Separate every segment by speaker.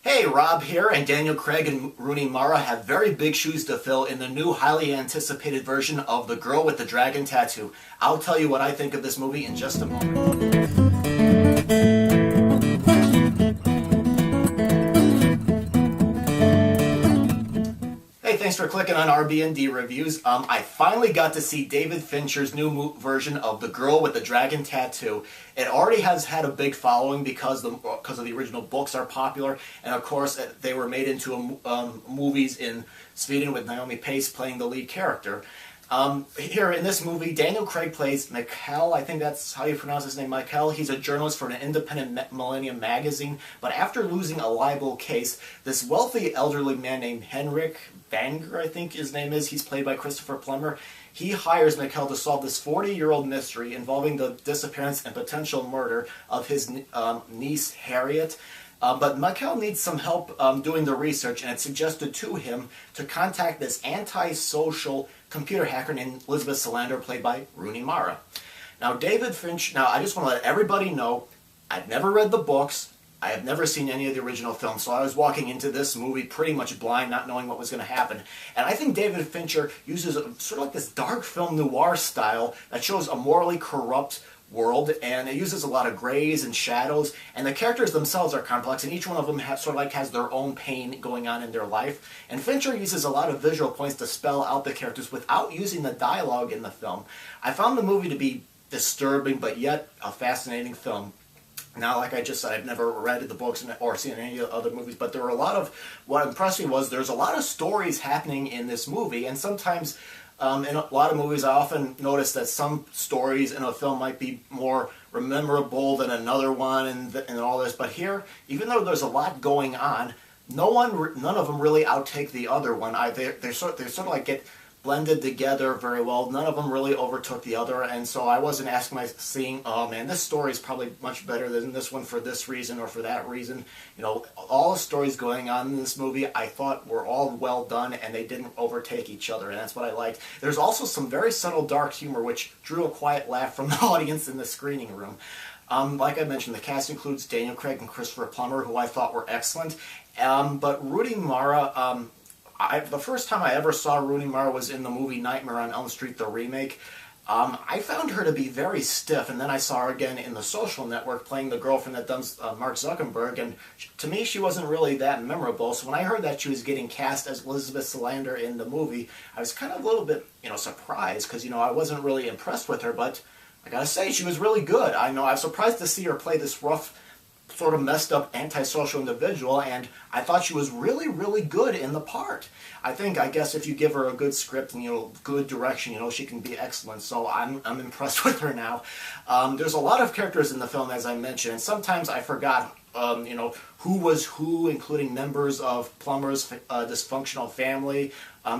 Speaker 1: Hey, Rob here, and Daniel Craig and Rooney Mara have very big shoes to fill in the new, highly anticipated version of The Girl with the Dragon Tattoo. I'll tell you what I think of this movie in just a moment. Hey, thanks for clicking on RB&D Reviews. I finally got to see David Fincher's new version of The Girl with the Dragon Tattoo. It already has had a big following because of the original books are popular, and of course they were made into movies in Sweden with Naomi Pace playing the lead character. Here in this movie, Daniel Craig plays Mikkel. I think that's how you pronounce his name, Mikkel. He's a journalist for an independent Millennium magazine, but after losing a libel case, this wealthy elderly man named Henrik Banger, I think his name is, he's played by Christopher Plummer, he hires Mikkel to solve this 40-year-old mystery involving the disappearance and potential murder of his niece, Harriet. But Mikkel needs some help doing the research, and it's suggested to him to contact this anti-social computer hacker named Elizabeth Salander, played by Rooney Mara. Now, David Fincher, I just want to let everybody know, I've never read the books, I have never seen any of the original films, so I was walking into this movie pretty much blind, not knowing what was going to happen. And I think David Fincher uses sort of like this dark film noir style that shows a morally corrupt world, and it uses a lot of grays and shadows, and the characters themselves are complex, and each one of them has their own pain going on in their life. And Fincher uses a lot of visual points to spell out the characters without using the dialogue in the film. I found the movie to be disturbing, but yet a fascinating film. Now, like I just said, I've never read the books or seen any other movies, but there were a lot of, what impressed me was there's a lot of stories happening in this movie, and sometimes in a lot of movies, I often notice that some stories in a film might be more memorable than another one, and all this. But here, even though there's a lot going on, none of them really outtake the other one. They sort of like get blended together very well. None of them really overtook the other, and so I wasn't seeing, oh man, this story is probably much better than this one for this reason or for that reason. You know, all the stories going on in this movie I thought were all well done, and they didn't overtake each other, and that's what I liked. There's also some very subtle dark humor which drew a quiet laugh from the audience in the screening room. Like I mentioned, the cast includes Daniel Craig and Christopher Plummer, who I thought were excellent, but Rooney Mara, the first time I ever saw Rooney Mara was in the movie Nightmare on Elm Street, the remake. I found her to be very stiff, and then I saw her again in The Social Network playing the girlfriend that does Mark Zuckerberg, and to me she wasn't really that memorable. So when I heard that she was getting cast as Elizabeth Salander in the movie, I was kind of a little bit, surprised, because, I wasn't really impressed with her, but I gotta say, she was really good. I was surprised to see her play this rough, sort of messed up antisocial individual, and I thought she was really, really good in the part. I guess if you give her a good script and good direction, she can be excellent. So I'm impressed with her now. There's a lot of characters in the film, as I mentioned, and sometimes I forgot who was who, including members of Plummer's dysfunctional family.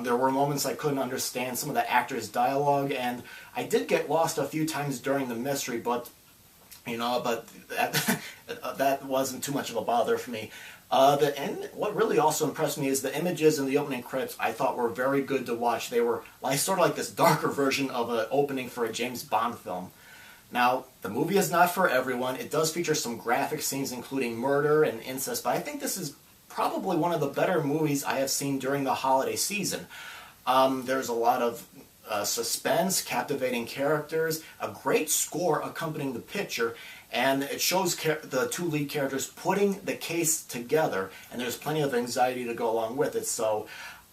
Speaker 1: There were moments I couldn't understand some of the actors' dialogue, and I did get lost a few times during the mystery, but that wasn't too much of a bother for me. What really also impressed me is the images in the opening credits I thought were very good to watch. They were sort of like this darker version of an opening for a James Bond film. Now, the movie is not for everyone. It does feature some graphic scenes including murder and incest, but I think this is probably one of the better movies I have seen during the holiday season. There's a lot of suspense, captivating characters, a great score accompanying the picture, and it shows the two lead characters putting the case together, and there's plenty of anxiety to go along with it. So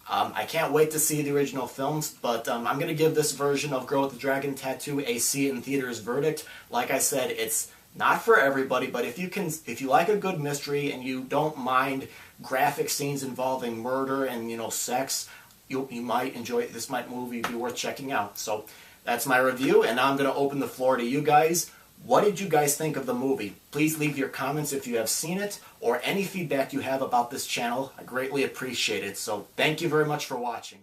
Speaker 1: I can't wait to see the original films, but I'm going to give this version of Girl with the Dragon Tattoo a see it in theaters verdict. Like I said, it's not for everybody, but if you like a good mystery and you don't mind graphic scenes involving murder and sex, you might enjoy it. This movie be worth checking out. So that's my review, and now I'm going to open the floor to you guys. What did you guys think of the movie? Please leave your comments if you have seen it, or any feedback you have about this channel. I greatly appreciate it. So thank you very much for watching.